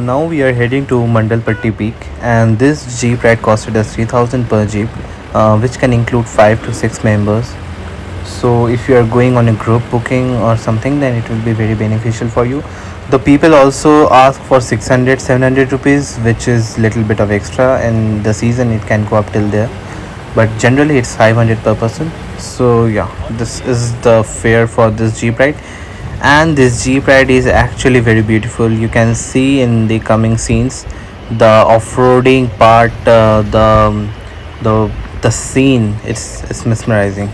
now we are heading to Mandalpatti Peak, and this Jeep ride costed us 3000 per Jeep, which can include 5 to 6 members. So if you are going on a group booking or something, then it will be very beneficial for you. The people also ask for 600 700 rupees, which is little bit of extra. In the season it can go up till there, but generally it's 500 per person. So yeah, this is the fare for this Jeep ride, and this Jeep ride is actually very beautiful. You can see in the coming scenes the off-roading part, the the scene. It's mesmerizing.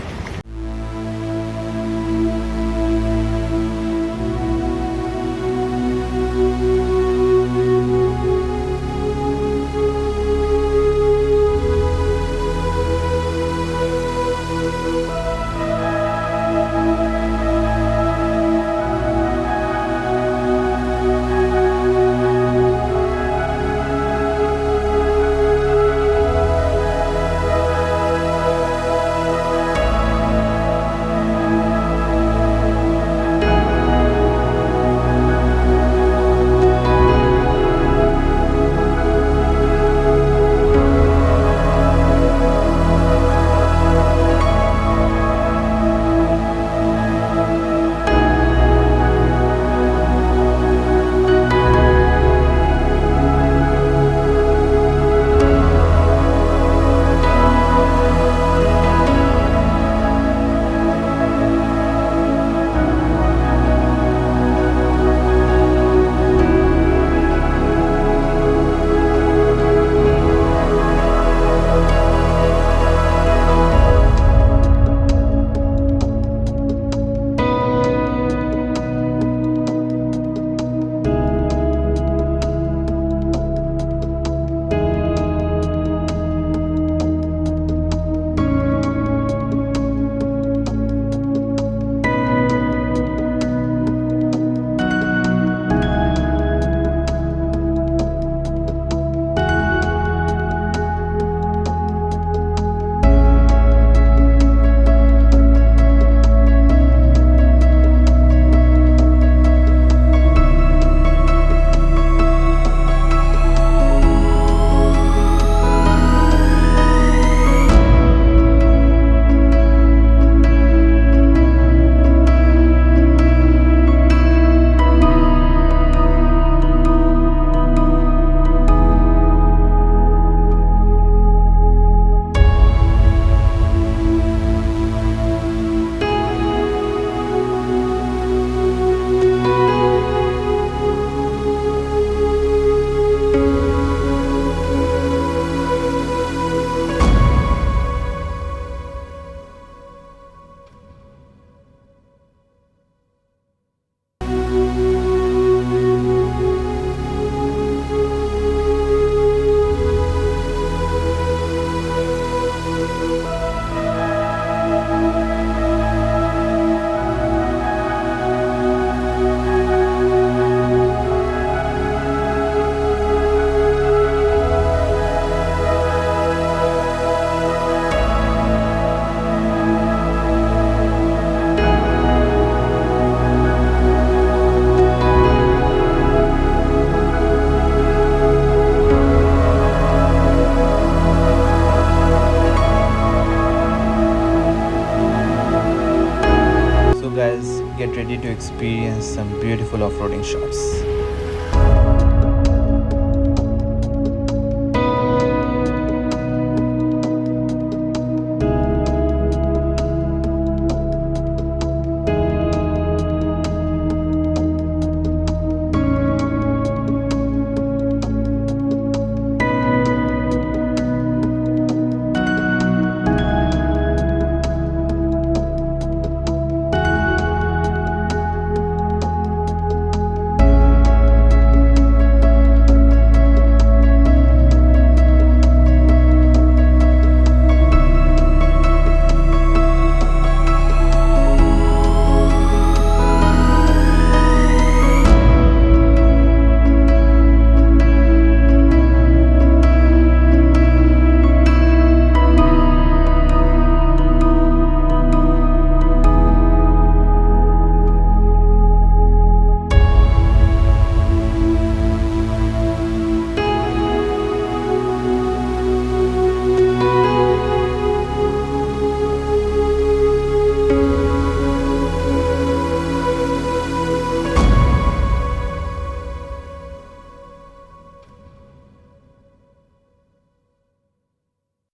So guys, get ready to experience some beautiful off-roading shots.